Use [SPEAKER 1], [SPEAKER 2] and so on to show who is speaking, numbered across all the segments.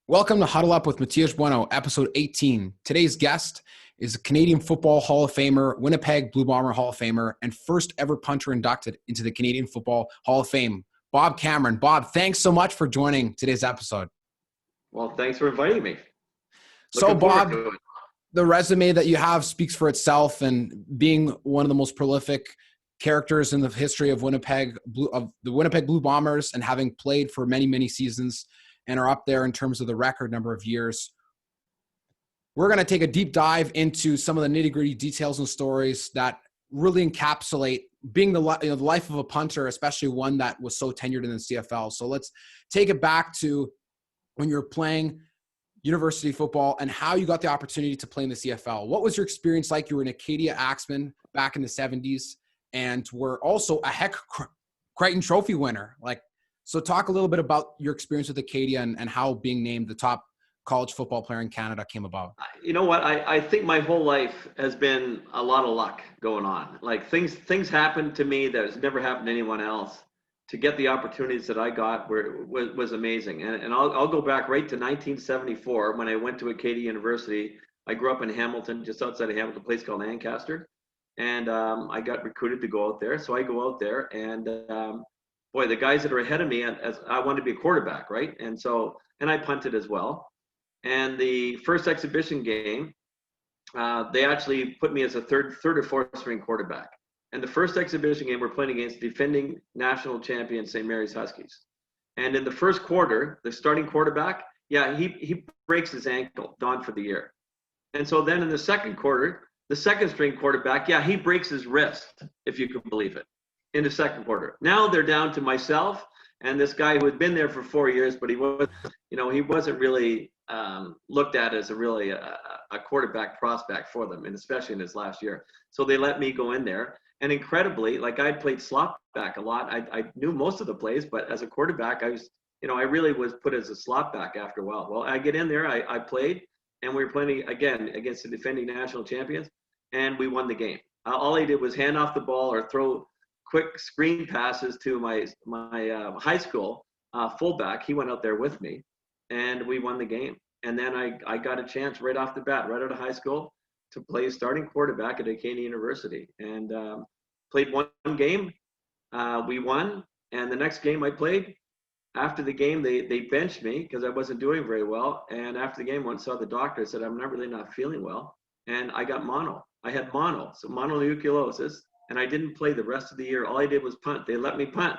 [SPEAKER 1] Welcome to Huddle Up with Matias Bueno, episode 18. Today's guest is a Canadian Football Hall of Famer, Winnipeg Blue Bomber Hall of Famer, and first ever punter inducted into the Canadian Football Hall of Fame, Bob Cameron. Bob, thanks so much for joining today's episode.
[SPEAKER 2] Well, thanks for inviting me.
[SPEAKER 1] So, Bob, the resume that you have speaks for itself, and being one of the most prolific characters in the history of the Winnipeg Blue Bombers, and having played for many, many seasons and are up there in terms of the record number of years. We're going to take a deep dive into some of the nitty-gritty details and stories that really encapsulate being the life of a punter, especially one that was so tenured in the CFL. So let's take it back to when you were playing university football and how you got the opportunity to play in the CFL. What was your experience like? You were an Acadia Axeman back in the 70s and were also a Heck Crichton Trophy winner. So talk a little bit about your experience with Acadia and how being named the top college football player in Canada came about.
[SPEAKER 2] You know what? I think my whole life has been a lot of luck going on. Like things happened to me that has never happened to anyone else. To get the opportunities that I got was amazing. And I'll go back right to 1974 when I went to Acadia University. I grew up in Hamilton, just outside of Hamilton, a place called Ancaster. And I got recruited to go out there. So I go out there and boy, the guys that are ahead of me, as I wanted to be a quarterback, right? And I punted as well. And the first exhibition game, they actually put me as a third or fourth string quarterback. And the first exhibition game, we're playing against defending national champion St. Mary's Huskies. And in the first quarter, the starting quarterback, he breaks his ankle, gone for the year. And so then in the second quarter, the second string quarterback, he breaks his wrist, if you can believe it, in the second quarter. Now they're down to myself and this guy who had been there for 4 years, but he wasn't really looked at as a quarterback prospect for them, and especially in his last year. So they let me go in there. And incredibly, like I'd played slot back a lot. I knew most of the plays, but as a quarterback, I really was put as a slot back after a while. Well, I get in there, I played, and we were playing again against the defending national champions, and we won the game. All I did was hand off the ball or throw quick screen passes to my high school fullback. He went out there with me, and we won the game. And then I got a chance right off the bat, right out of high school, to play starting quarterback at Acadia University. And played one game, we won. And the next game I played, after the game, they benched me because I wasn't doing very well. And after the game, I saw the doctor. I said, I'm not feeling well. And I got mono. I had so mononucleosis. And I didn't play the rest of the year. All I did was punt. They let me punt.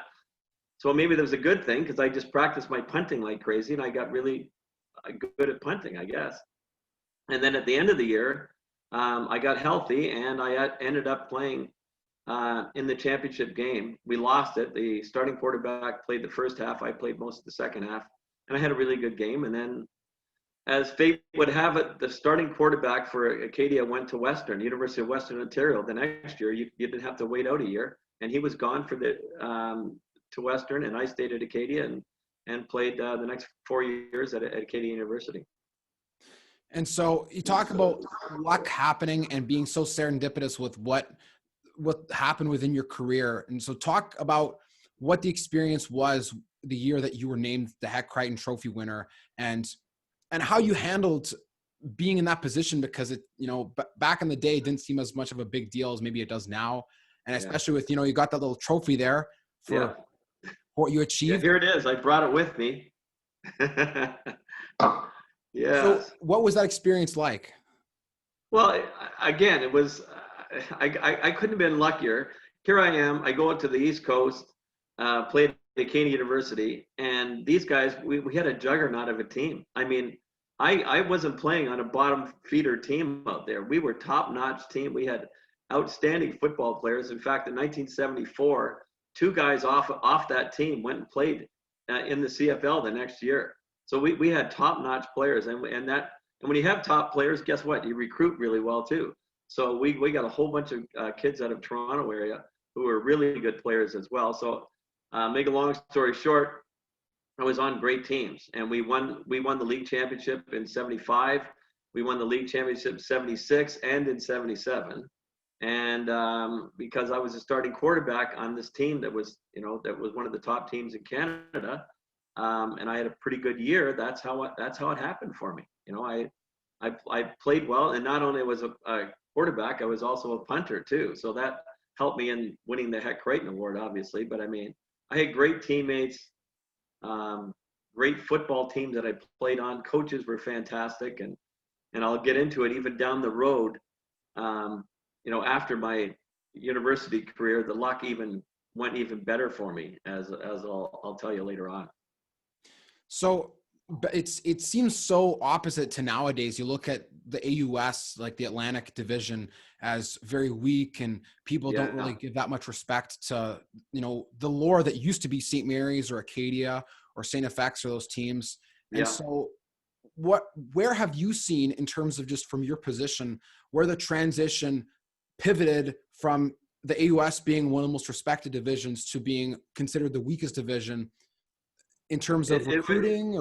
[SPEAKER 2] So maybe that was a good thing because I just practiced my punting like crazy, and I got really good at punting, I guess. And then at the end of the year, I got healthy, and I ended up playing in the championship game. We lost it. The starting quarterback played the first half. I played most of the second half, and I had a really good game. And then, as fate would have it, the starting quarterback for Acadia went to University of Western Ontario. The next year, you didn't have to wait out a year, and he was gone for to Western, and I stayed at Acadia and played the next 4 years at Acadia University.
[SPEAKER 1] And so you talk about luck happening and being so serendipitous with what happened within your career. And so talk about what the experience was the year that you were named the Heck Crichton Trophy winner, and how you handled being in that position, because it, back in the day, it didn't seem as much of a big deal as maybe it does now. And especially with, you got that little trophy there for what you achieved.
[SPEAKER 2] Yeah, here it is. I brought it with me.
[SPEAKER 1] So what was that experience like?
[SPEAKER 2] Well, again, it was, I couldn't have been luckier. Here I am. I go out to the East Coast, played at Acadia University, and these guys, we had a juggernaut of a team. I mean, I wasn't playing on a bottom feeder team out there. We were top-notch team. We had outstanding football players. In fact, in 1974, two guys off that team went and played in the CFL the next year. So we had top-notch players, and when you have top players, guess what? You recruit really well too. So we got a whole bunch of kids out of Toronto area who were really good players as well. So make a long story short, I was on great teams, and we won the league championship in 75. We won the league championship in 76 and in 77. And because I was a starting quarterback on this team that was one of the top teams in Canada, and I had a pretty good year, that's how it happened for me. I played well, and not only was a quarterback, I was also a punter too. So that helped me in winning the Heck Creighton Award, obviously. But I mean, I had great teammates, great football team that I played on. Coaches were fantastic, and I'll get into it even down the road. After my university career, the luck went even better for me, as I'll tell you later on.
[SPEAKER 1] So it seems so opposite to nowadays. You look at the AUS, like the Atlantic Division, as very weak, and people don't really give that much respect to, the lore that used to be St. Mary's or Acadia or St. FX or those teams. And so where have you seen, in terms of just from your position, where the transition pivoted from the AUS being one of the most respected divisions to being considered the weakest division in terms of recruiting?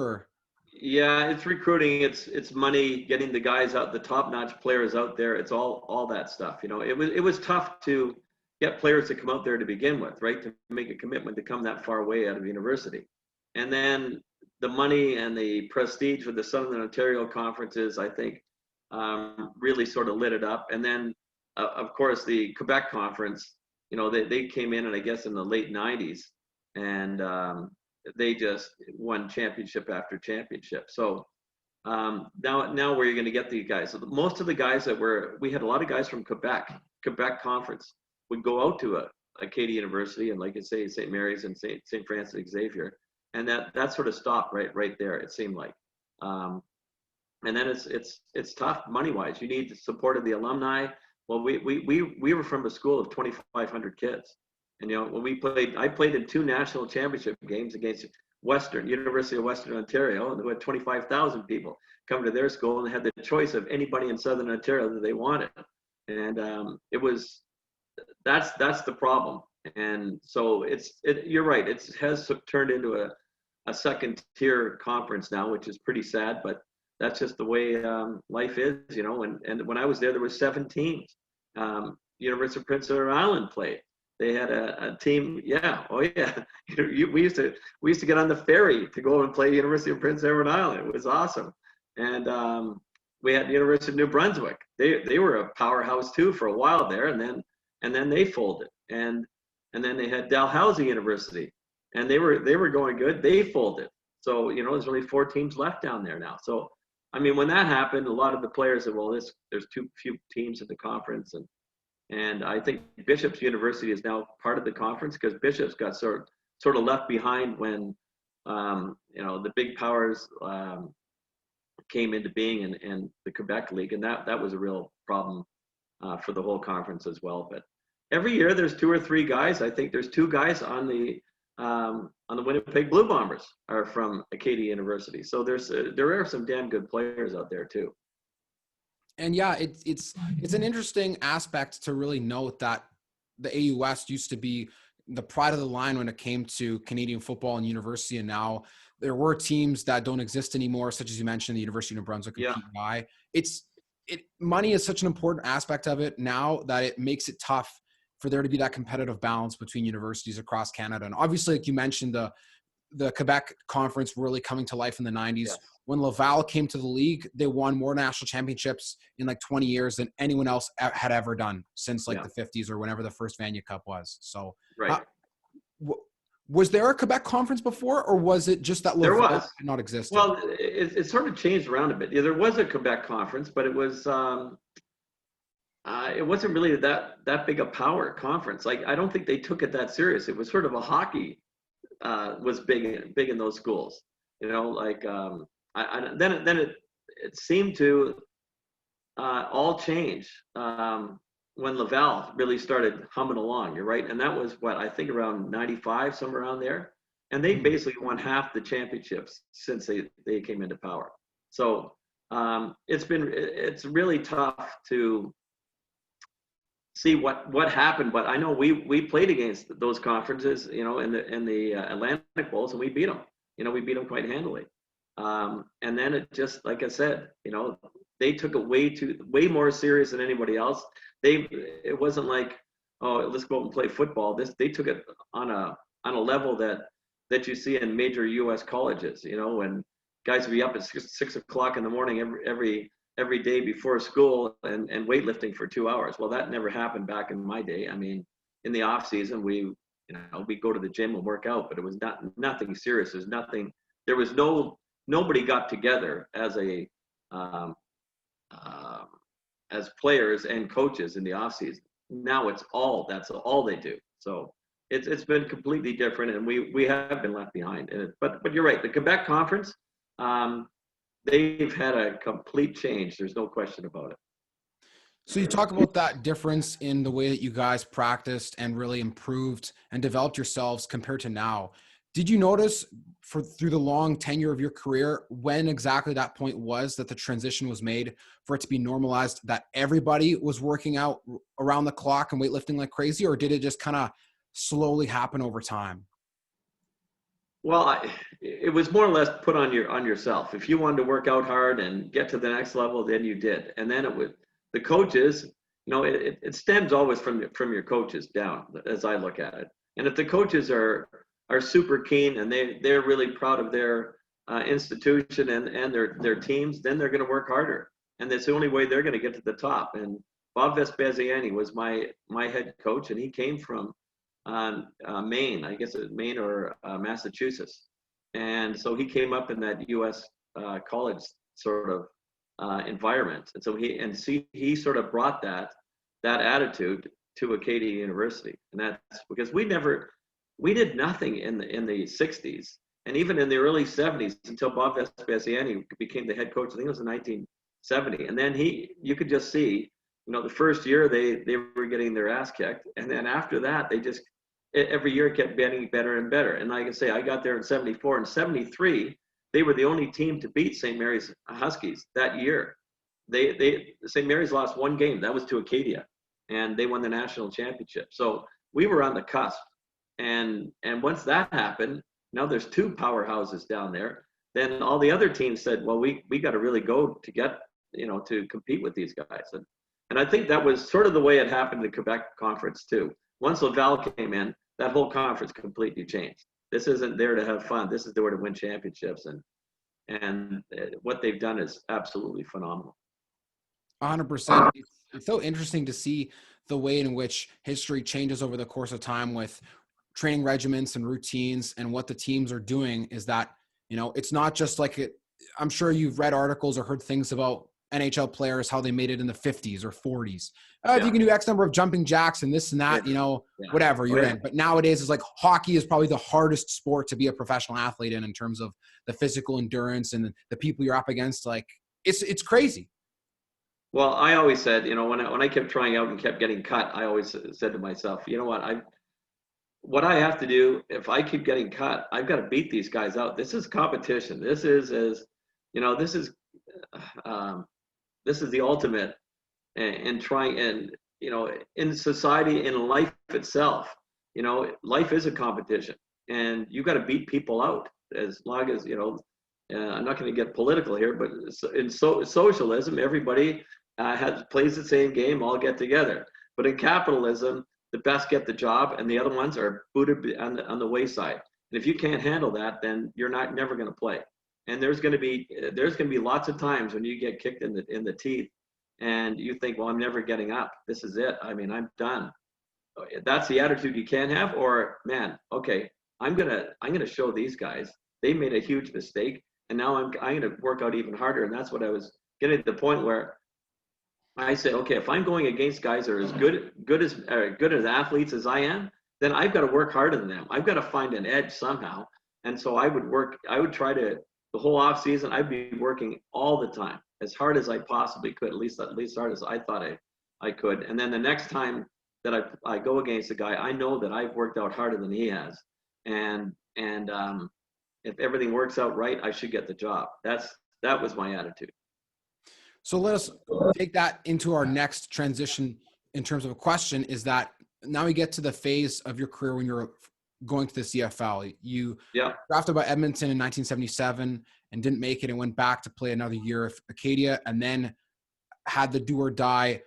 [SPEAKER 2] Yeah, it's recruiting. It's money, getting the guys out, the top-notch players out there. It's all that stuff. It was tough to get players to come out there to begin with, right? To make a commitment to come that far away out of university. And then the money and the prestige with the Southern Ontario conferences, I think, really sort of lit it up. And then, of course, the Quebec conference, they came in, and I guess in the late 90s, and they just won championship after championship. So now where you're going to get these guys? So most of the guys we had a lot of guys from Quebec conference would go out to Acadia University, and like I say, St. Mary's and St. Francis Xavier, and that sort of stopped right there. It seemed like, and then it's tough money wise. You need the support of the alumni. Well, we were from a school of 2,500 kids. And when I played in 2 national championship games against University of Western Ontario, and there were 25,000 people come to their school, and they had the choice of anybody in Southern Ontario that they wanted. And that's the problem. And so you're right. It has turned into a second tier conference now, which is pretty sad, but that's just the way life is, And when I was there were 7 teams. University of Prince Edward Island played. They had a team. Yeah. Oh yeah. We used to get on the ferry to go and play University of Prince Edward Island. It was awesome. And we had the University of New Brunswick. They were a powerhouse too for a while there, and then they folded. And then they had Dalhousie University, and they were going good. They folded. So there's only 4 teams left down there now. So I mean, when that happened, a lot of the players said, well, there's too few teams in the conference, and I think Bishop's University is now part of the conference, because Bishop's got sort of left behind when the big powers came into being, and the Quebec League, and that was a real problem for the whole conference as well. But every year there's 2 or 3 guys. I think there's 2 guys on the Winnipeg Blue Bombers are from Acadia University. So there are some damn good players out there too.
[SPEAKER 1] And yeah, it's an interesting aspect to really note that the AUS used to be the pride of the line when it came to Canadian football and university, and now there were teams that don't exist anymore, such as you mentioned, the University of New Brunswick and PEI. Money is such an important aspect of it now that it makes it tough for there to be that competitive balance between universities across Canada. And obviously, like you mentioned, the Quebec conference really coming to life in the 90s. Yes. When Laval came to the league, they won more national championships in like 20 years than anyone else had ever done since like the 50s or whenever the first Vanier Cup was. So was there a Quebec conference before, or was it just that Laval did not exist?
[SPEAKER 2] Well, it sort of changed around a bit. Yeah, there was a Quebec conference, but it was it wasn't really that big a power conference. Like, I don't think they took it that serious. It was sort of a hockey was big in those schools, then it seemed to all change when Laval really started humming along. You're right, and that was what I think around '95, somewhere around there. And they basically won half the championships since they came into power. So it's really tough to see what happened, but I know we played against those conferences, in the Atlantic Bowls, and we beat them. We beat them quite handily. And then it just, like I said, they took it way more serious than anybody else. It wasn't like, oh, let's go out and play football. They took it on a level that that you see in major U.S. colleges. You know, when guys would be up at 6 o'clock in the morning every day before school and weightlifting for 2 hours. Well, that never happened back in my day. I mean, in the off season, we go to the gym and work out, but it was nothing serious. There was nobody got together as um, as players and coaches in the off season. Now that's all they do. So it's been completely different, and we have been left behind. But you're right. The Quebec Conference, they've had a complete change. There's no question about it.
[SPEAKER 1] So you talk about that difference in the way that you guys practiced and really improved and developed yourselves compared to now. Did you notice through the long tenure of your career when exactly that point was that the transition was made for it to be normalized, that everybody was working out around the clock and weightlifting like crazy, or did it just kind of slowly happen over time?
[SPEAKER 2] Well, it was more or less put on yourself. If you wanted to work out hard and get to the next level, then you did. And then the coaches, it stems always from your coaches down, as I look at it. And if the coaches are super keen and they're really proud of their institution and their teams, then they're going to work harder. And that's the only way they're going to get to the top. And Bob Vespasiani was my head coach, and he came from Maine, I guess it's Maine or Massachusetts. And so he came up in that U.S. College sort of environment. And so he sort of brought that attitude to Acadia University. And that's because we did nothing in the 60s and even in the early 70s until Bob Vespasiani became the head coach. I think it was in 1970. And then you could just see, the first year they were getting their ass kicked. And then after that, they just every year kept getting better and better. And like I say, I got there in 74 and 73. They were the only team to beat St. Mary's Huskies that year. St. Mary's lost one game. That was to Acadia, and they won the national championship. So we were on the cusp. And once that happened, now there's two powerhouses down there. Then all the other teams said, well, we got to really go to get, to compete with these guys. And I think that was sort of the way it happened in the Quebec Conference too. Once Laval came in, that whole conference completely changed. This isn't there to have fun. This is there to win championships. And what they've done is absolutely phenomenal.
[SPEAKER 1] 100%. It's so interesting to see the way in which history changes over the course of time with training regiments and routines, and what the teams are doing is that, it's not just like I'm sure you've read articles or heard things about NHL players, how they made it in the 50s or 40s. If you can do X number of jumping jacks and this and that, whatever you're in. But nowadays it's like hockey is probably the hardest sport to be a professional athlete in terms of the physical endurance and the people you're up against. Like it's crazy.
[SPEAKER 2] Well, I always said, when I kept trying out and kept getting cut, I always said to myself, you know what I have to do, if I keep getting cut, I've got to beat these guys out. This is competition. This is the ultimate in trying, and in society, in life itself, life is a competition, and you got to beat people out. As long as I'm not going to get political here, but in socialism, everybody plays the same game, all get together. But in capitalism, the best get the job, and the other ones are booted on the wayside. And if you can't handle that, then you're never going to play. And there's going to be lots of times when you get kicked in the teeth, and you think, well, I'm never getting up. This is it. I mean, I'm done. That's the attitude you can have. Or, man, okay, I'm gonna show these guys they made a huge mistake, and now I'm gonna work out even harder. And that's what I was getting to the point where I said, okay, if I'm going against guys that are as good as athletes as I am, then I've got to work harder than them. I've got to find an edge somehow. And so I would try to, the whole off season, I'd be working all the time, as hard as I possibly could, at least hard as I thought I could. And then the next time that I go against a guy, I know that I've worked out harder than he has. And if everything works out right, I should get the job. That was my attitude.
[SPEAKER 1] So let us take that into our next transition in terms of a question, is that now we get to the phase of your career when you're going to the CFL. You drafted by Edmonton in 1977 and didn't make it and went back to play another year of Acadia, and then had the do or die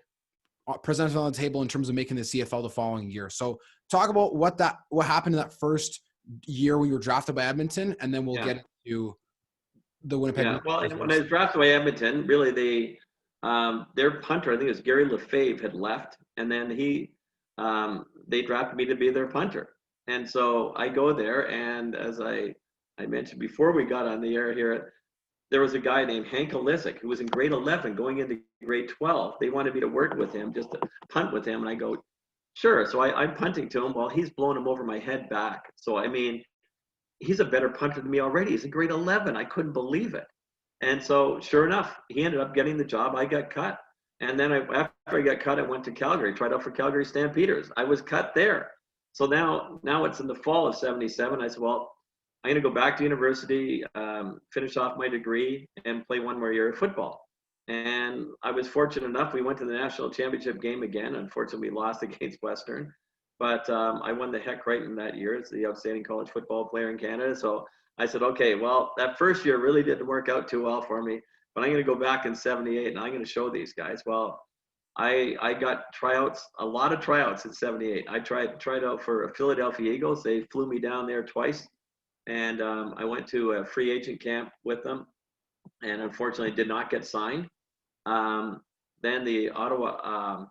[SPEAKER 1] presented on the table in terms of making the CFL the following year. So talk about what happened in that first year when you were drafted by Edmonton, and then we'll get into the Winnipeg.
[SPEAKER 2] Yeah, well, when I was drafted by Edmonton, really their punter, I think it was Gary Lefebvre, had left, and then they drafted me to be their punter. And so I go there, and as I mentioned before we got on the air here, there was a guy named Hank Olisic who was in grade 11 going into grade 12. They wanted me to work with him, just to punt with him, and I go, sure. So I'm punting to him while he's blowing him over my head back. So, I mean, he's a better punter than me already. He's in grade 11. I couldn't believe it. And so sure enough, he ended up getting the job. I got cut. And then after I got cut, I went to Calgary, tried out for Calgary Stampeders. I was cut there. So now it's in the fall of 77. I said, well, I'm going to go back to university, finish off my degree, and play one more year of football. And I was fortunate enough, we went to the national championship game again. Unfortunately, we lost against Western. But I won the Heck Crichton that year. It's the outstanding college football player in Canada. So I said, okay, well, that first year really didn't work out too well for me. But I'm going to go back in 78, and I'm going to show these guys. Well, I got tryouts, a lot of tryouts in 78. I tried out for Philadelphia Eagles. They flew me down there twice. And I went to a free agent camp with them, and unfortunately did not get signed. Then the Ottawa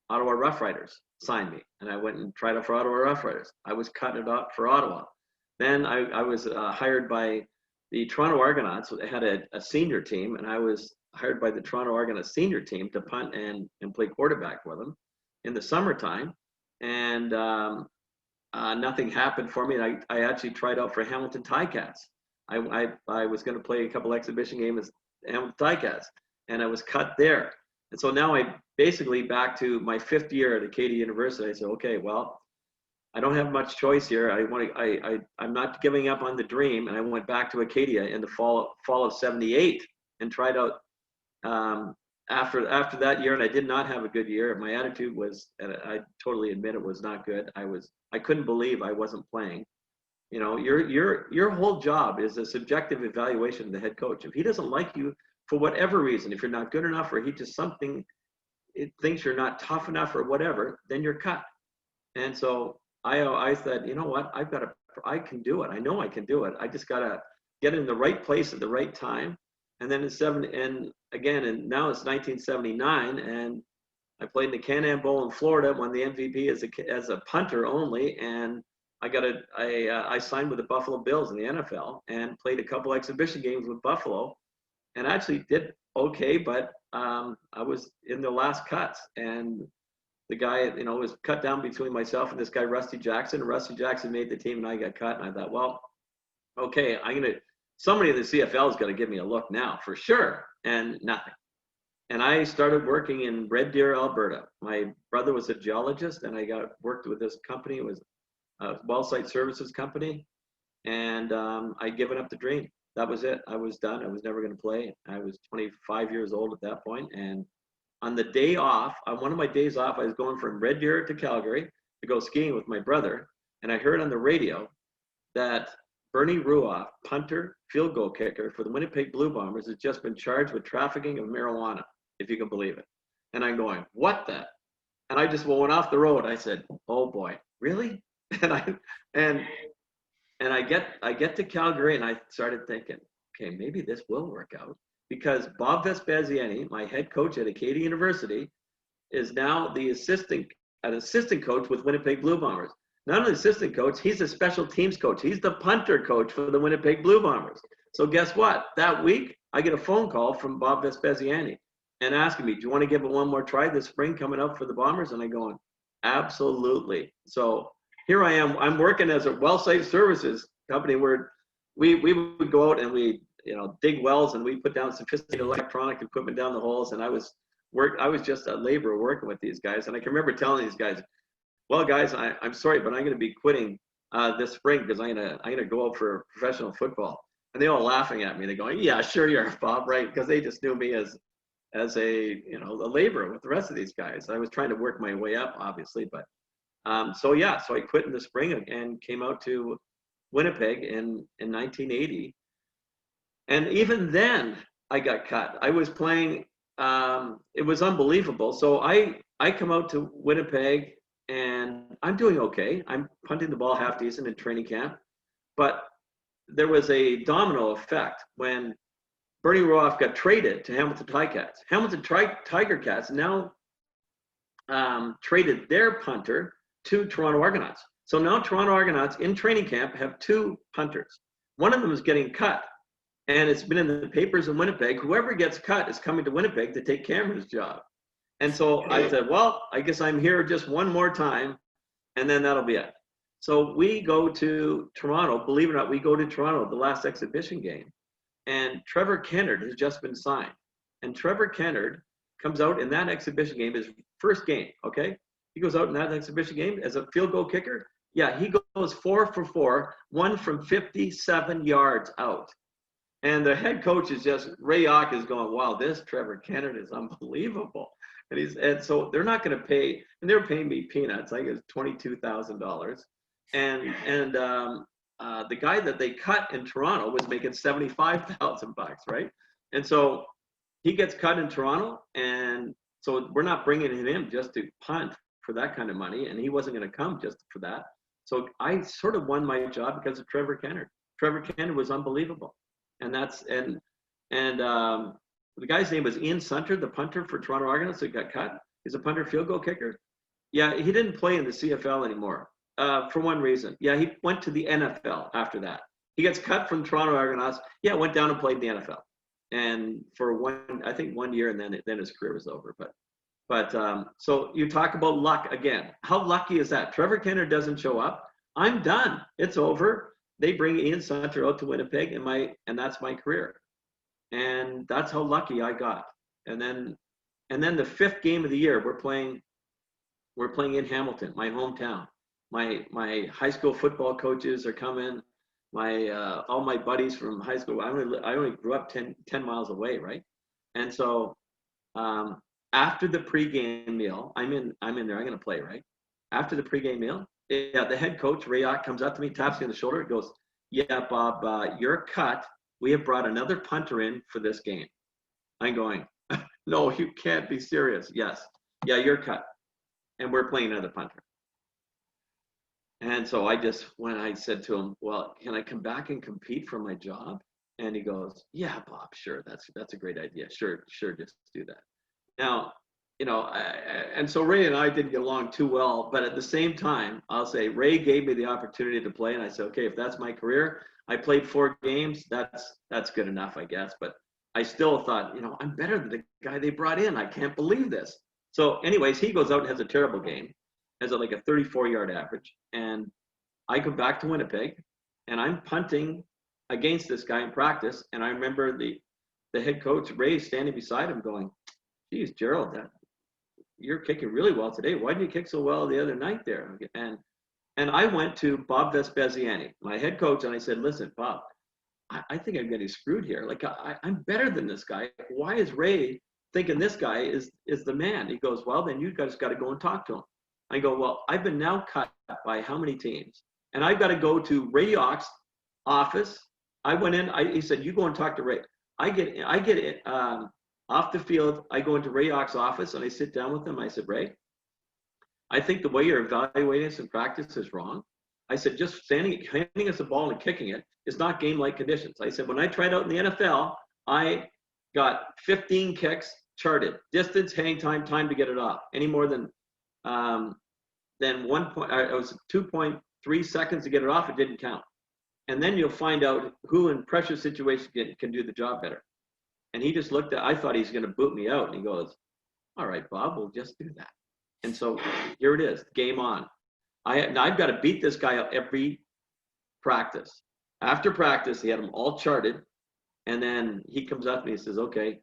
[SPEAKER 2] Rough Riders signed me, and I went and tried out for Ottawa Rough Riders. I was cut it up for Ottawa. Then I was hired by the Toronto Argonauts. They had a senior team, and I was hired by the Toronto Argonauts senior team to punt and play quarterback for them in the summertime. And nothing happened for me. And I actually tried out for Hamilton Ticats. I was going to play a couple exhibition games at Hamilton Ticats, and I was cut there. And so now I basically back to my 5th year at Acadia University. I said, okay, well, I don't have much choice here. I'm not giving up on the dream. And I went back to Acadia in the fall of 78 and tried out after that year. And I did not have a good year. My attitude was, and I totally admit it was not good. I couldn't believe I wasn't playing. You know, your whole job is a subjective evaluation of the head coach. If he doesn't like you for whatever reason, if you're not good enough, or he just thinks you're not tough enough or whatever, then you're cut. And so I said, you know what, I can do it. I know I can do it. I just gotta get in the right place at the right time. And then now it's 1979, and I played in the Can-Am Bowl in Florida, won the MVP as a punter only, and I signed with the Buffalo Bills in the NFL and played a couple exhibition games with Buffalo, and actually did okay, but I was in the last cuts, and the guy, was cut down between myself and this guy, Rusty Jackson. Rusty Jackson made the team, and I got cut, and I thought, well, okay, somebody in the CFL is going to give me a look now for sure, and nothing. And I started working in Red Deer, Alberta. My brother was a geologist, and I worked with this company. It was a well site services company, and I'd given up the dream. That was it. I was done. I was never going to play. I was 25 years old at that point, and on the day off, on one of my days off, I was going from Red Deer to Calgary to go skiing with my brother, and I heard on the radio that Bernie Ruoff, punter, field goal kicker for the Winnipeg Blue Bombers, has just been charged with trafficking of marijuana, if you can believe it. And I'm going, what the? And I just went off the road. I said, oh boy, really? And I get to Calgary, and I started thinking, okay, maybe this will work out, because Bob Vespasiani, my head coach at Acadia University, is now an assistant coach with Winnipeg Blue Bombers. Not only assistant coach, he's a special teams coach. He's the punter coach for the Winnipeg Blue Bombers. So guess what? That week, I get a phone call from Bob Vespasiani and asking me, do you want to give it one more try this spring coming up for the Bombers? And I'm going, absolutely. So here I am. I'm working as a well site services company where we would go out and we dig wells, and we put down sophisticated electronic equipment down the holes. And I was just a laborer working with these guys. And I can remember telling these guys, well, guys, I'm sorry, but I'm going to be quitting this spring because I'm gonna go out for professional football. And they all laughing at me. They're going, yeah, sure you are, Bob, right? Because they just knew me as a laborer with the rest of these guys. I was trying to work my way up, obviously, but so I quit in the spring and came out to Winnipeg in 1980. And even then, I got cut. I was playing. It was unbelievable. So I come out to Winnipeg, and I'm doing okay. I'm punting the ball half decent in training camp. But there was a domino effect when Bernie Roth got traded to Hamilton Ticats. Hamilton Tiger Cats now traded their punter to Toronto Argonauts. So now Toronto Argonauts in training camp have 2 punters. One of them is getting cut, and it's been in the papers in Winnipeg. Whoever gets cut is coming to Winnipeg to take Cameron's job. And so I said, well, I guess I'm here just one more time, and then that'll be it. So we go to Toronto. Believe it or not, we go to Toronto, the last exhibition game, and Trevor Kennard has just been signed. And Trevor Kennard comes out in that exhibition game, his first game, okay? He goes out in that exhibition game as a field goal kicker. Yeah, he goes 4 for 4, 1 from 57 yards out. And the head coach is just, Ray Ock is going, wow, this Trevor Kennard is unbelievable. And so they're not going to pay, and they're paying me peanuts. I think it's $22,000. And the guy that they cut in Toronto was making $75,000, right? And so he gets cut in Toronto, and so we're not bringing him in just to punt for that kind of money, and he wasn't going to come just for that. So I sort of won my job because of Trevor Kennard. Trevor Kennard was unbelievable, and the guy's name was Ian Sunter, the punter for Toronto Argonauts that got cut. He's a punter field goal kicker. Yeah, he didn't play in the CFL anymore for one reason. Yeah, he went to the NFL after that. He gets cut from Toronto Argonauts. Yeah, went down and played in the NFL. And for 1 year, and then his career was over. But so you talk about luck again. How lucky is that? Trevor Kennard doesn't show up. I'm done. It's over. They bring Ian Sunter out to Winnipeg, and that's my career. And that's how lucky I got. And then the 5th game of the year, we're playing in Hamilton, my hometown. My high school football coaches are coming. All my buddies from high school. I only grew up 10 miles away, right? And so after the pregame meal, I'm in there. I'm going to play, right? After the pregame meal, the head coach Ray Ock comes up to me, taps me on the shoulder, and goes, "Yeah, Bob, you're cut. We have brought another punter in for this game." I'm going, "No, you can't be serious." "Yes, yeah, you're cut, and we're playing another punter." And so I said to him, "Well, can I come back and compete for my job?" And he goes, "Yeah, Bob, sure. That's a great idea. Sure, just do that." Now, and so Ray and I didn't get along too well, but at the same time, I'll say Ray gave me the opportunity to play, and I said, okay, if that's my career, I played 4 games. That's good enough, I guess. But I still thought, I'm better than the guy they brought in. I can't believe this. So anyways, he goes out and has a terrible game, has like a 34-yard average. And I go back to Winnipeg, and I'm punting against this guy in practice. And I remember the head coach, Ray, standing beside him going, "Geez, Gerald, you're kicking really well today. Why didn't you kick so well the other night there?" And I went to Bob Vespasiani, my head coach, and I said, "Listen, Bob, I think I'm getting screwed here. Like, I'm better than this guy. Why is Ray thinking this guy is the man?" He goes, "Well, then you guys got to go and talk to him." I go, "Well, I've been now cut by how many teams? And I've got to go to Ray Ock's office." I went in. He said, "You go and talk to Ray." I get off the field. I go into Ray Ock's office and I sit down with him. I said, "Ray, I think the way you're evaluating us in practice is wrong." I said, "Just handing us a ball and kicking it is not game-like conditions." I said, "When I tried out in the NFL, I got 15 kicks charted, distance, hang time, time to get it off. Any more than 1 point, it was 2.3 seconds to get it off, it didn't count. And then you'll find out who in pressure situations can do the job better." And he just looked I thought he's going to boot me out. And he goes, "All right, Bob, we'll just do that." And so here it is, game on. I've got to beat this guy out every practice. After practice, he had them all charted. And then he comes up and he says, "Okay,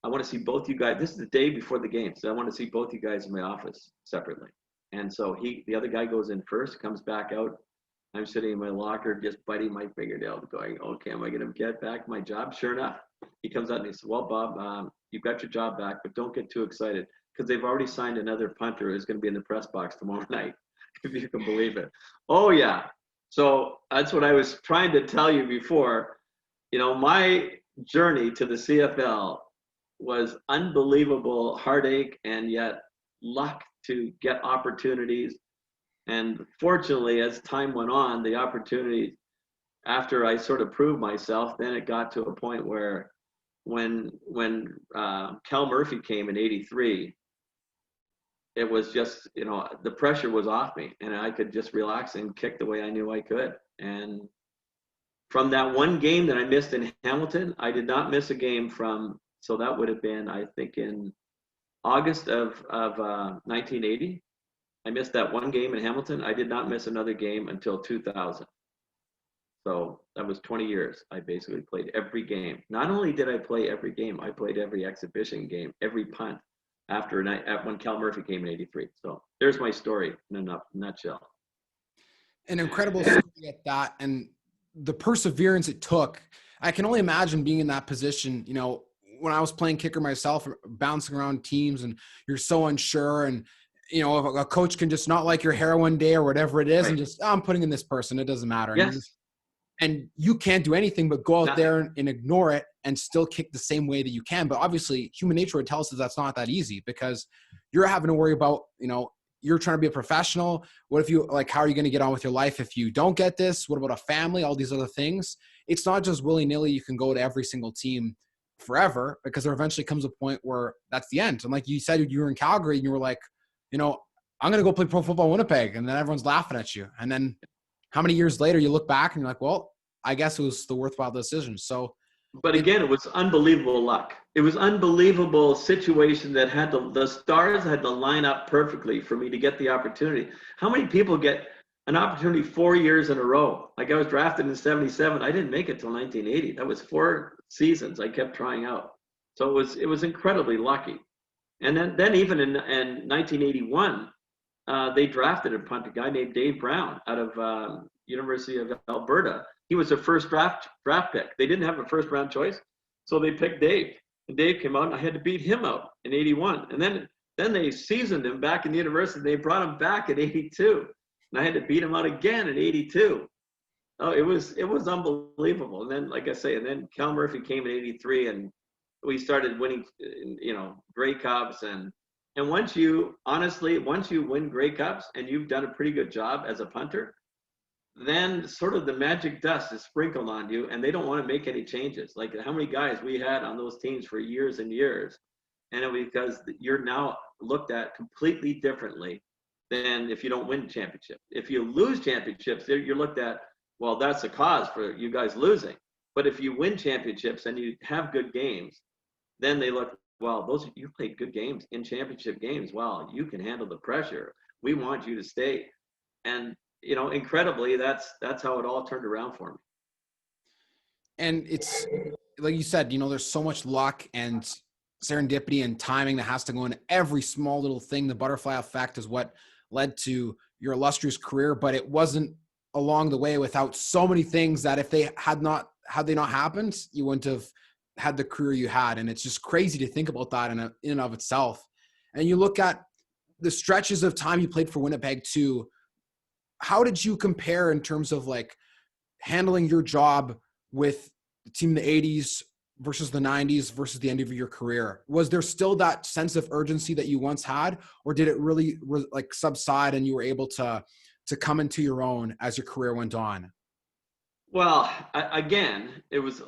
[SPEAKER 2] I want to see both you guys." This is the day before the game. So I want to see both you guys in my office separately. And so the other guy goes in first, comes back out. I'm sitting in my locker, just biting my fingernail, going, "Okay, am I going to get back my job?" Sure enough, he comes out and he says, "Well, Bob, you've got your job back, but don't get too excited because they've already signed another punter who's going to be in the press box tomorrow night," if you can believe it. Oh, yeah. So that's what I was trying to tell you before. My journey to the CFL was unbelievable heartache and yet luck to get opportunities. And fortunately, as time went on, the opportunities after I sort of proved myself, then it got to a point where when Cal Murphy came in '83, it was just, the pressure was off me, and I could just relax and kick the way I knew I could. And from that one game that I missed in Hamilton, I did not miss a game so that would have been, I think, in August of 1980. I missed that one game in Hamilton. I did not miss another game until 2000. So that was 20 years. I basically played every game. Not only did I play every game, I played every exhibition game, every punt when Cal Murphy came in '83. So there's my story in a nutshell.
[SPEAKER 1] An incredible story at that, and the perseverance it took. I can only imagine being in that position, when I was playing kicker myself, bouncing around teams, and you're so unsure, and if a coach can just not like your hair one day or whatever it is, right, and just, I'm putting in this person, it doesn't matter.
[SPEAKER 2] Yes.
[SPEAKER 1] And you can't do anything but go out there and ignore it and still kick the same way that you can. But obviously human nature would tell us that that's not that easy, because you're having to worry about, you're trying to be a professional. What if how are you going to get on with your life if you don't get this? What about a family? All these other things. It's not just willy-nilly you can go to every single team forever, because there eventually comes a point where that's the end. And like you said, you were in Calgary and you were like, I'm going to go play pro football in Winnipeg. And then everyone's laughing at you. And then how many years later you look back and you're like, well, I guess it was the worthwhile decision. So,
[SPEAKER 2] but again, it was unbelievable luck. It was unbelievable situation that the stars had to line up perfectly for me to get the opportunity. How many people get an opportunity 4 years in a row? Like, I was drafted in '77. I didn't make it till 1980. That was 4 seasons I kept trying out. So it was incredibly lucky. And then even in 1981, they drafted a guy named Dave Brown out of University of Alberta. He was a first draft pick. They didn't have a first round choice, so they picked Dave. And Dave came out, and I had to beat him out in '81. And then they seasoned him back in the university. They brought him back in '82, and I had to beat him out again in '82. Oh, it was onbelievable. And then, like I say, and then Cal Murphy came in '83, and we started winning, Grey Cups. And once you win Grey Cups and you've done a pretty good job as a punter, then sort of the magic dust is sprinkled on you, and they don't want to make any changes. Like, how many guys we had on those teams for years and years, and it was because you're now looked at completely differently than if you don't win championship. If you lose championships, you're looked at, well, that's a cause for you guys losing. But if you win championships and you have good games, then they look, well, you played good games in championship games. Well, you can handle the pressure. We want you to stay. And incredibly, that's how it all turned around for me.
[SPEAKER 1] And it's like you said, there's so much luck and serendipity and timing that has to go into every small little thing. The butterfly effect is what led to your illustrious career, but it wasn't along the way without so many things that if they had not happened, you wouldn't have had the career you had. And it's just crazy to think about that in and of itself. And you look at the stretches of time you played for Winnipeg too. How did you compare in terms of like handling your job with the team in the '80s versus the '90s versus the end of your career? Was there still that sense of urgency that you once had, or did it really subside and you were able to come into your own as your career went on?
[SPEAKER 2] Well, again, it was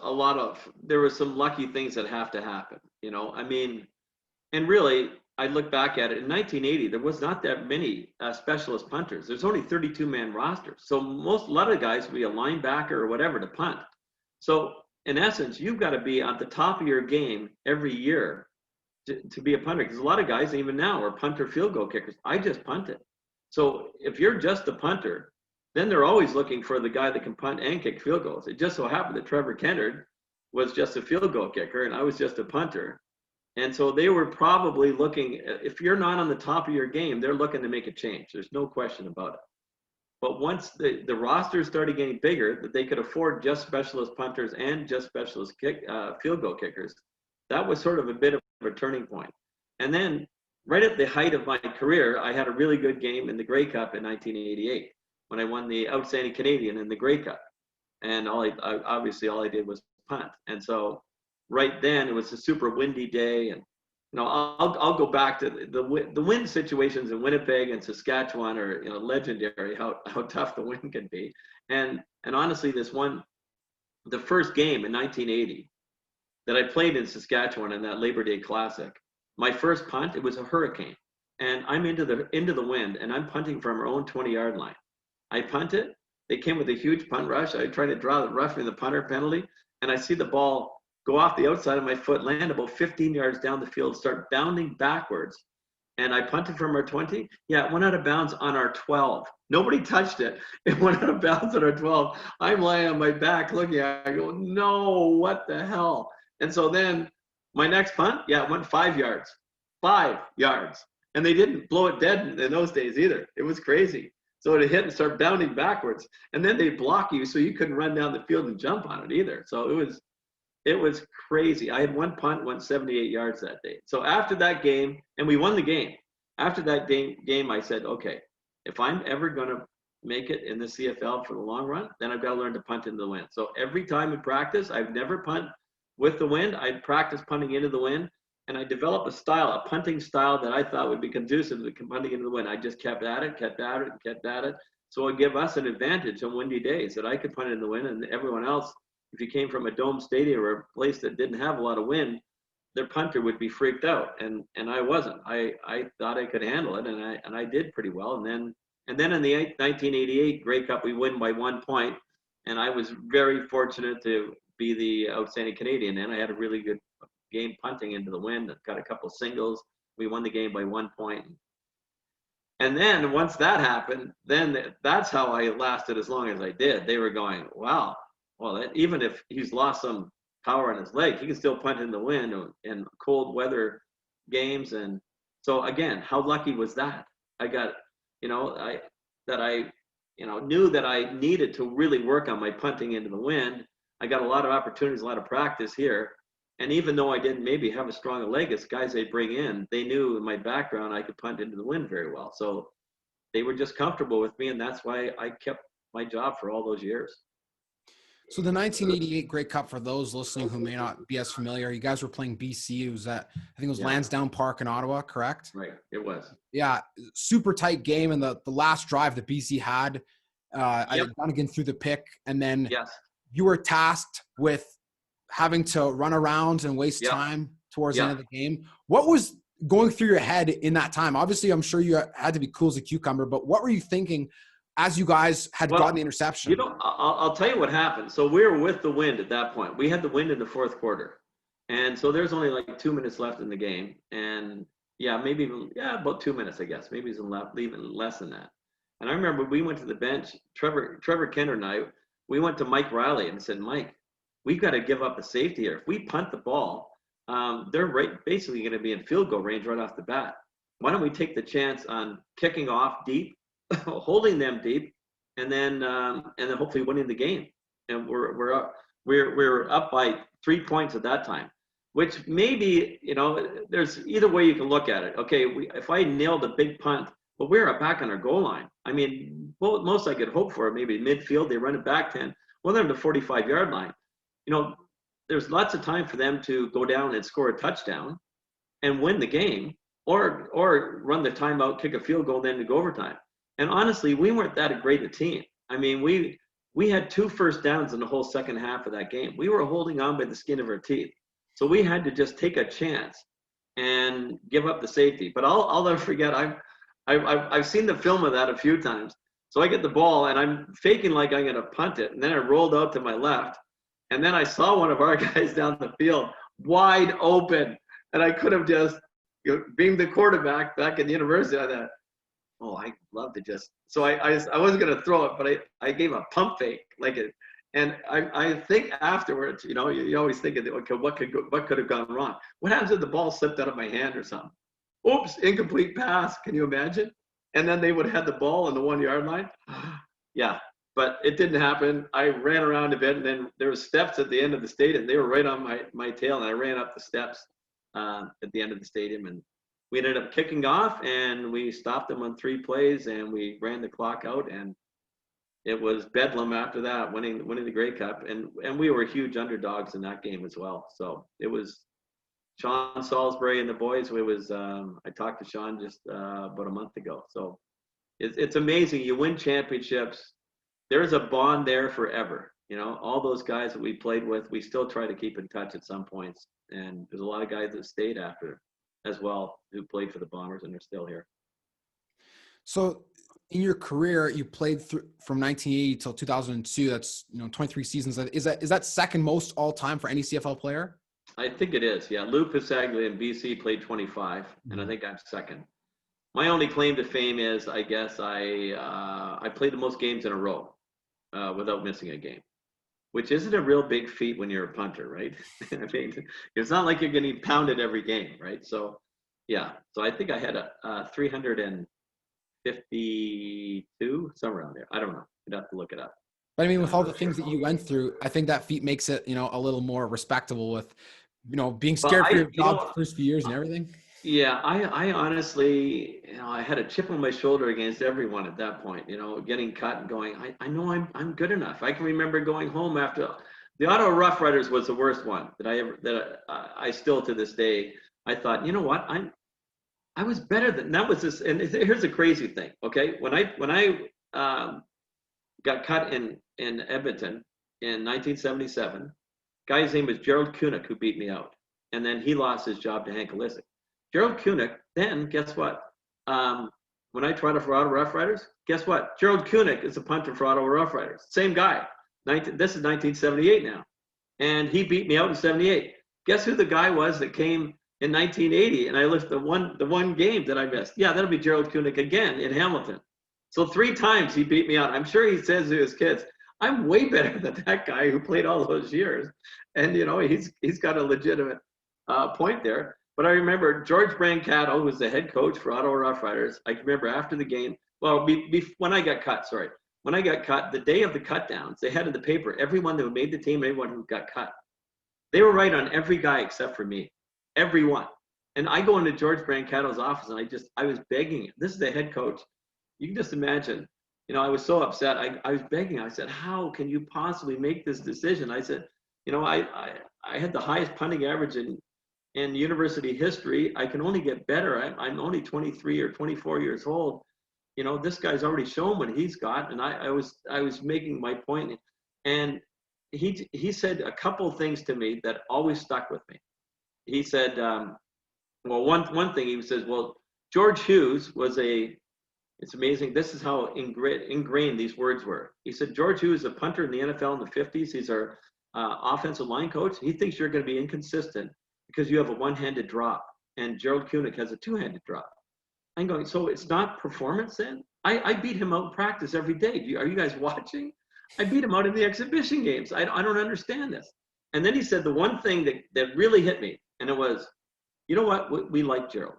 [SPEAKER 2] there were some lucky things that have to happen, and really, I look back at it, in 1980, there was not that many specialist punters. There's only 32-man rosters. So a lot of guys would be a linebacker or whatever to punt. So in essence, you've got to be at the top of your game every year to be a punter. Because a lot of guys, even now, are punter field goal kickers. I just punted. So if you're just a punter, then they're always looking for the guy that can punt and kick field goals. It just so happened that Trevor Kennard was just a field goal kicker, and I was just a punter. And so they were probably looking, if you're not on the top of your game, they're looking to make a change. There's no question about it. But once the rosters started getting bigger, that they could afford just specialist punters and just specialist field goal kickers, that was sort of a bit of a turning point. And then right at the height of my career, I had a really good game in the Grey Cup in 1988 when I won the Outstanding Canadian in the Grey Cup. And all I did was punt. And so right then it was a super windy day, and I'll go back to the wind situations in Winnipeg and Saskatchewan are legendary, how tough the wind can be. And honestly, this one the first game in 1980 that I played in Saskatchewan in that Labor Day Classic, my first punt, it was a hurricane. And I'm into the wind, and I'm punting from our own 20-yard line. I punt it. They came with a huge punt rush. I tried to draw the roughing the punter penalty, and I see the ball go off the outside of my foot, land about 15 yards down the field, start bounding backwards. And I punted from our 20. Yeah, it went out of bounds on our 12. Nobody touched it. It went out of bounds on our 12. I'm lying on my back looking at it. I go, no, what the hell? And so then my next punt, yeah, it went 5 yards. 5 yards. And they didn't blow it dead in those days either. It was crazy. So it hit and started bounding backwards. And then they block you so you couldn't run down the field and jump on it either. So it was crazy. I had one punt, went 78 yards that day. So after that game, and we won the game. After that game, I said, okay, if I'm ever going to make it in the CFL for the long run, then I've got to learn to punt into the wind. So every time in practice, I've never punt with the wind. I'd practice punting into the wind. And I developed a punting style that I thought would be conducive to punting into the wind. I just kept at it. So it gave us an advantage on windy days that I could punt in the wind, and everyone else, if you came from a dome stadium or a place that didn't have a lot of wind, their punter would be freaked out. And I wasn't. I thought I could handle it, and I did pretty well. And then in the 1988 Grey Cup, we win by 1 point, and I was very fortunate to be the outstanding Canadian. And I had a really good game punting into the wind, got a couple singles. We won the game by 1 point. And then once that happened, then that's how I lasted as long as I did. They were going, wow, well, even if he's lost some power in his leg, he can still punt in the wind in cold weather games. And so again, how lucky was that? I got, I knew that I needed to really work on my punting into the wind. I got a lot of opportunities, a lot of practice here. And even though I didn't maybe have as strong a leg as guys they bring in, they knew in my background I could punt into the wind very well. So they were just comfortable with me, and that's why I kept my job for all those years.
[SPEAKER 1] So the 1988 Grey Cup, for those listening who may not be as familiar, you guys were playing BC. It was at, I think it was Lansdowne Park in Ottawa, correct?
[SPEAKER 2] Right, it was.
[SPEAKER 1] Yeah, super tight game, and the last drive that BC had, Donegan threw the pick, and then you were tasked with having to run around and waste time towards the end of the game. What was going through your head in that time? Obviously, I'm sure you had to be cool as a cucumber, but what were you thinking as you guys had gotten the interception?
[SPEAKER 2] I'll tell you what happened. So we were with the wind at that point. We had the wind in the fourth quarter. And so there's only like 2 minutes left in the game. And about 2 minutes, I guess. Maybe even less than that. And I remember we went to the bench, Trevor Kenner and I, we went to Mike Riley and said, Mike, we've got to give up a safety here. If we punt the ball, they're basically going to be in field goal range right off the bat. Why don't we take the chance on kicking off deep, holding them deep, and then hopefully winning the game. And we're up by 3 points at that time, which maybe there's either way you can look at it. Okay, if I nailed a big punt, but we're back on our goal line. I mean, most I could hope for maybe midfield. They run it back 10. Well, they're on the 45-yard line. There's lots of time for them to go down and score a touchdown and win the game, or run the timeout, kick a field goal, then to go overtime. And honestly, we weren't that great a team. I mean, we had 2 first downs in the whole second half of that game. We were holding on by the skin of our teeth. So we had to just take a chance and give up the safety. But I'll never forget, I've seen the film of that a few times. So I get the ball, and I'm faking like I'm going to punt it. And then I rolled out to my left. And then I saw one of our guys down the field wide open. And I could have just, being the quarterback back in the university, I thought, oh, I'd love to just. So I wasn't going to throw it, but I gave a pump fake. And I think afterwards, you always think, okay, what could have gone wrong? What happens if the ball slipped out of my hand or something? Oops, incomplete pass. Can you imagine? And then they would have had the ball on the 1 yard line. Yeah. But it didn't happen. I ran around a bit, and then there were steps at the end of the stadium. They were right on my tail, and I ran up the steps at the end of the stadium. And we ended up kicking off, and we stopped them on 3 plays, and we ran the clock out. And it was bedlam after that, winning the Grey Cup. And we were huge underdogs in that game as well. So it was Sean Salisbury and the boys. It was I talked to Sean just about a month ago. So it's amazing. You win championships. There's a bond there forever. all those guys that we played with, we still try to keep in touch at some points. And there's a lot of guys that stayed after as well who played for the Bombers and are still here.
[SPEAKER 1] So in your career, you played from 1980 till 2002. That's 23 seasons. Is that second most all time for any CFL player?
[SPEAKER 2] I think it is. Yeah, Lou Pisaglia in BC played 25, and I think I'm second. My only claim to fame is, I guess, I played the most games in a row without missing a game, which isn't a real big feat when you're a punter, right? I mean, it's not like you're getting pounded every game, right? So, yeah. So I think I had a 352, somewhere around there. I don't know. You'd have to look it up.
[SPEAKER 1] But I mean, with all the things that you went through, I think that feat makes it, a little more respectable with, being scared for your job the first few years and everything.
[SPEAKER 2] Yeah, I honestly, I had a chip on my shoulder against everyone at that point, getting cut and going, I know I'm good enough. I can remember going home after the Ottawa Rough Riders was the worst one that I still to this day, I thought, you know what, I was better than that. Was this, and here's the crazy thing, okay? When I got cut in Edmonton in 1977, guy's name was Gerald Kunick, who beat me out, and then he lost his job to Hank Olisic. Gerald Kunick, then guess what? When I tried out for Ottawa Rough Riders, guess what? Gerald Kunick is a punter for Ottawa Rough Riders. Same guy. This is 1978 now, and he beat me out in '78. Guess who the guy was that came in 1980, and I left the one game that I missed? Yeah, that'll be Gerald Kunick again in Hamilton. So 3 times he beat me out. I'm sure he says to his kids, I'm way better than that guy who played all those years. And, he's got a legitimate point there. But I remember George Brancato, who was the head coach for Ottawa Rough Riders. I remember after the game, when I got cut, the day of the cut downs, they had in the paper, everyone that made the team, everyone who got cut. They were right on every guy except for me, everyone. And I go into George Brancato's office and I was begging him. This is the head coach. You can just imagine, I was so upset. I was begging. I said, how can you possibly make this decision? I said, I had the highest punting average in university history. I can only get better. I'm only 23 or 24 years old. This guy's already shown what he's got. And I was making my point. And he said a couple of things to me that always stuck with me. He said, one thing he says, George Hughes was it's amazing. This is how ingrained these words were. He said, George Hughes, a punter in the NFL in the 50s. He's our offensive line coach. He thinks you're going to be inconsistent because you have a one-handed drop, and Gerald Kunick has a two-handed drop. I'm going, so it's not performance then? I beat him out in practice every day. Are you guys watching? I beat him out in the exhibition games. I don't understand this. And then he said the one thing that really hit me, and it was, you know what? We like Gerald.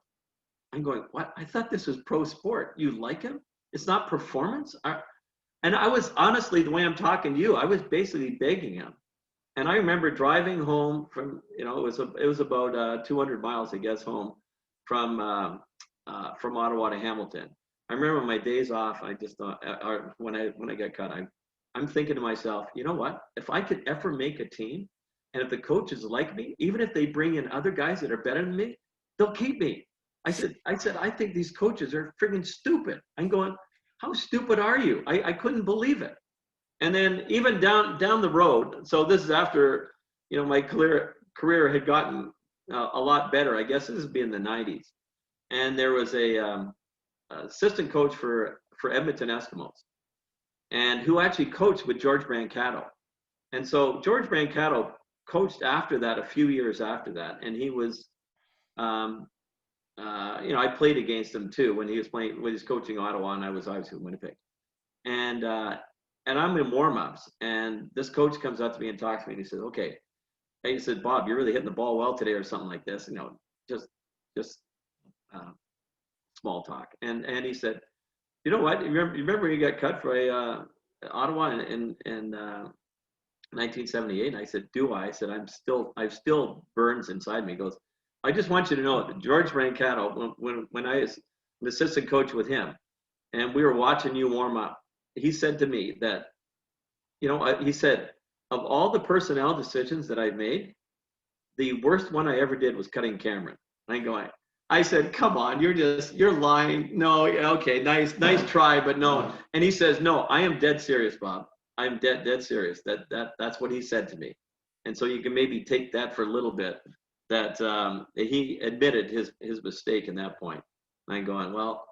[SPEAKER 2] I'm going, what? I thought this was pro sport. You like him? It's not performance? And I was honestly, the way I'm talking to you, I was basically begging him. And I remember driving home from, it was about 200 miles, I guess, home from Ottawa to Hamilton. I remember my days off. I just thought, when I got cut, I'm thinking to myself, you know what? If I could ever make a team, and if the coaches like me, even if they bring in other guys that are better than me, they'll keep me. I said, I think these coaches are friggin' stupid. I'm going, how stupid are you? I couldn't believe it. And then even down the road, so this is after, my career had gotten a lot better. I guess this would be in the 90s. And there was a assistant coach for Edmonton Eskimos, and who actually coached with George Brancato. And so George Brancato coached after that, a few years after that, and he was, I played against him too when he was coaching Ottawa, and I was obviously in Winnipeg. And I'm in warm-ups, and this coach comes up to me and talks to me, and he says, okay. And he said, Bob, you're really hitting the ball well today, or something like this, just small talk. And he said, you know what? You remember when you got cut for Ottawa in 1978? And I said, do I? I said, I've still burns inside me. He goes, I just want you to know that George Brancato, when I was an assistant coach with him, and we were watching you warm up, he said to me that, he said, of all the personnel decisions that I've made, the worst one I ever did was cutting Cameron. I said, come on, you're lying. No, okay, nice try, but no. And he says, no, I am dead serious, Bob. I'm dead serious. That's what he said to me. And so you can maybe take that for a little bit, that he admitted his mistake in that point. And I'm going, well,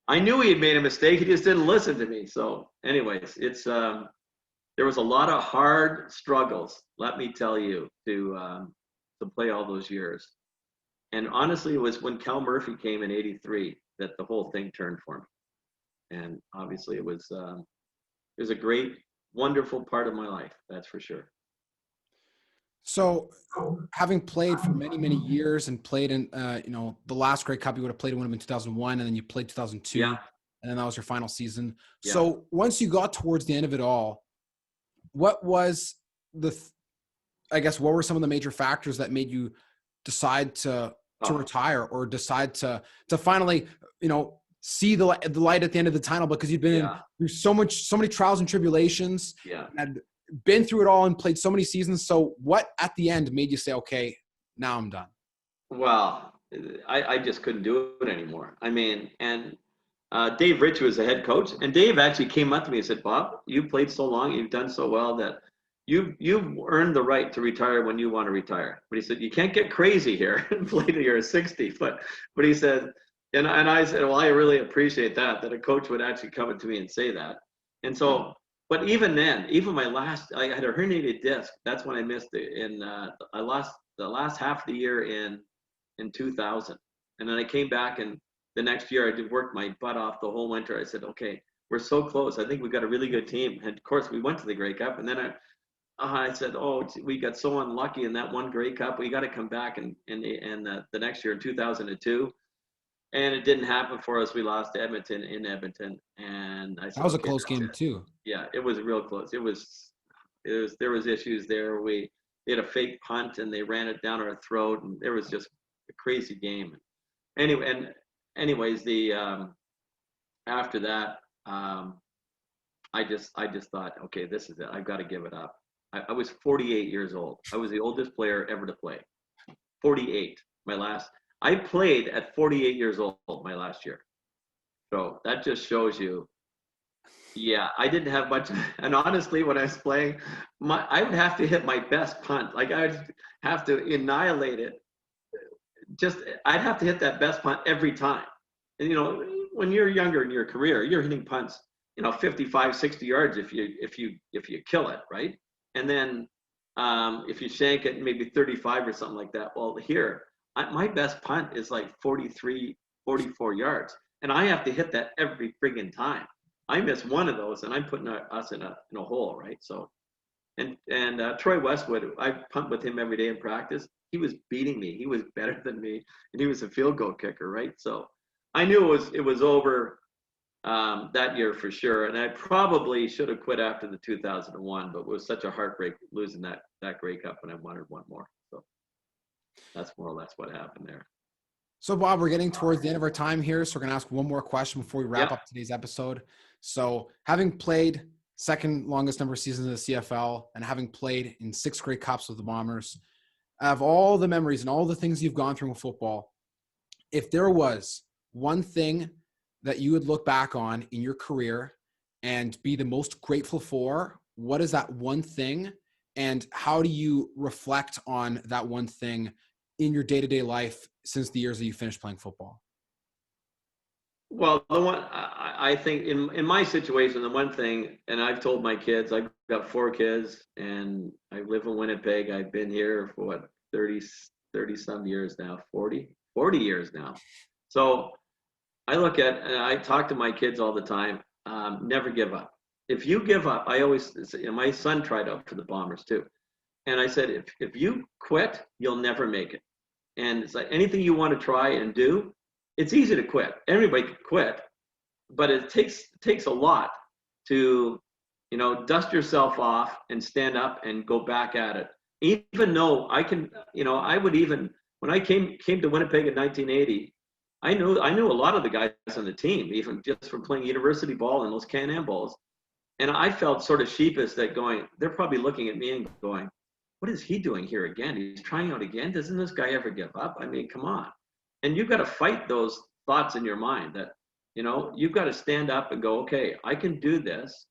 [SPEAKER 2] I knew he had made a mistake. He just didn't listen to me. So anyways, it's there was a lot of hard struggles, let me tell you, to play all those years. And honestly, it was when Cal Murphy came in '83 that the whole thing turned for me. And obviously, it was a great, wonderful part of my life. That's for sure.
[SPEAKER 1] So, having played for many, many years and played in, the last Grey Cup, you would have played in Winnipeg in 2001, and then you played 2002,
[SPEAKER 2] Yeah.
[SPEAKER 1] and then that was your final season.
[SPEAKER 2] Yeah.
[SPEAKER 1] So, once you got towards the end of it all, what was what were some of the major factors that made you decide to retire, or decide to finally, see the light at the end of the tunnel, because you'd been through so many trials and tribulations, and been through it all and played so many seasons. So what at the end made you say, okay, now I'm done?
[SPEAKER 2] Well, I just couldn't do it anymore. I mean, and Dave Rich was the head coach, and Dave actually came up to me and said, Bob, you played so long, you've done so well that you've earned the right to retire when you want to retire. But he said, you can't get crazy here and play till you're 60. But he said, and I said, well, I really appreciate that a coach would actually come up to me and say that. And so, but even then, even I had a herniated disc. That's when I missed it. I lost the last half of the year in 2000. And then I came back, and the next year I did work my butt off the whole winter. I said, okay, we're so close. I think we've got a really good team. And of course, we went to the Grey Cup. And then I said, oh, we got so unlucky in that one Grey Cup. We got to come back and the next year in 2002. And it didn't happen for us. We lost to Edmonton in Edmonton. And I said,
[SPEAKER 1] that was a close game too.
[SPEAKER 2] Yeah, it was real close. There was issues there. We had a fake punt and they ran it down our throat, and there was just a crazy game. Anyway, anyways, after that, I just thought, okay, this is it. I've got to give it up. I was 48 years old. I was the oldest player ever to play. 48. I played at 48 years old my last year. So that just shows you, I didn't have much. And honestly, when I was playing, I would have to hit my best punt. Like, I would have to annihilate it. I'd have to hit that best punt every time. And, when you're younger in your career, you're hitting punts, 55, 60 yards if you kill it, right? And then if you shank it, maybe 35 or something like that. Well, here, my best punt is like 43, 44 yards. And I have to hit that every friggin' time. I miss one of those, and I'm putting us in a hole, right? So, and Troy Westwood, I punt with him every day in practice. He was beating me. He was better than me, and he was a field goal kicker, right? So, I knew it was over that year for sure. And I probably should have quit after the 2001, but it was such a heartbreak losing that Grey Cup, and I wanted one more. So that's more or less what happened there.
[SPEAKER 1] So, Bob, we're getting towards the end of our time here, so we're going to ask one more question before we wrap up today's episode. So, having played second longest number of seasons in the CFL and having played in 6 Grey Cups with the Bombers, of all the memories and all the things you've gone through in football, if there was one thing that you would look back on in your career and be the most grateful for, what is that one thing? And how do you reflect on that one thing in your day-to-day life since the years that you finished playing football?
[SPEAKER 2] Well, the one I think in my situation, the one thing, and I've told my kids, I've got 4 kids, and I live in Winnipeg. I've been here for 30 some years now, 40 years now. So I look at, and I talk to my kids all the time, never give up. If you give up, I always say, my son tried out for the Bombers too. And I said, if you quit, you'll never make it. And it's like anything you want to try and do, it's easy to quit. Everybody can quit, but it takes a lot to, dust yourself off and stand up and go back at it. Even though I can, I would even, when I came to Winnipeg in 1980, I knew a lot of the guys on the team, even just from playing university ball and those Can-Am balls. And I felt sort of sheepish that they're probably looking at me and going, what is he doing here again? He's trying out again. Doesn't this guy ever give up? I mean, come on. And you've got to fight those thoughts in your mind that, you've got to stand up and go, okay, I can do this.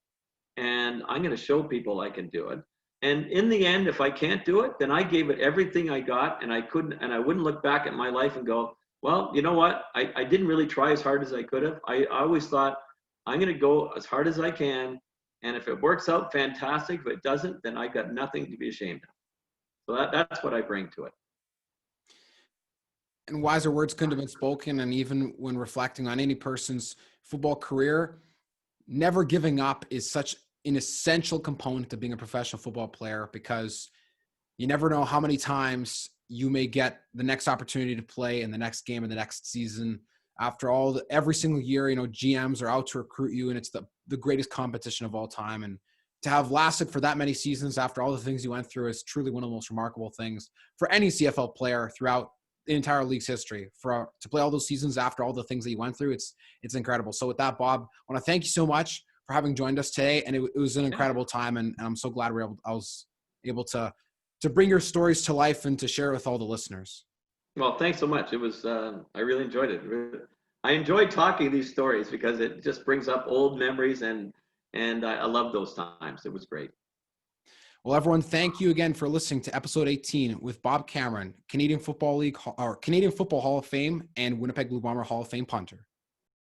[SPEAKER 2] and I'm going to show people I can do it. And in the end, if I can't do it, then I gave it everything I got, and I wouldn't look back at my life and go, well, you know what? I didn't really try as hard as I could have. I always thought I'm going to go as hard as I can. And if it works out, fantastic. If it doesn't, then I got nothing to be ashamed of. So that's what I bring to it.
[SPEAKER 1] And wiser words couldn't have been spoken. And even when reflecting on any person's football career, never giving up is such an essential component of being a professional football player, because you never know how many times you may get the next opportunity to play in the next game of the next season. After all, every single year, GMs are out to recruit you, and it's the greatest competition of all time. And to have lasted for that many seasons after all the things you went through is truly one of the most remarkable things for any CFL player throughout the entire league's history. To play all those seasons after all the things that you went through, it's incredible. So with that, Bob, I want to thank you so much for having joined us today, and it was an incredible time, and I'm so glad I was able to bring your stories to life and to share it with all the listeners.
[SPEAKER 2] Well, thanks so much. It was, I really enjoyed it. I enjoy talking these stories because it just brings up old memories, and I love those times. It was great.
[SPEAKER 1] Well, everyone, thank you again for listening to episode 18 with Bob Cameron, Canadian Football Hall of Fame and Winnipeg Blue Bomber Hall of Fame punter.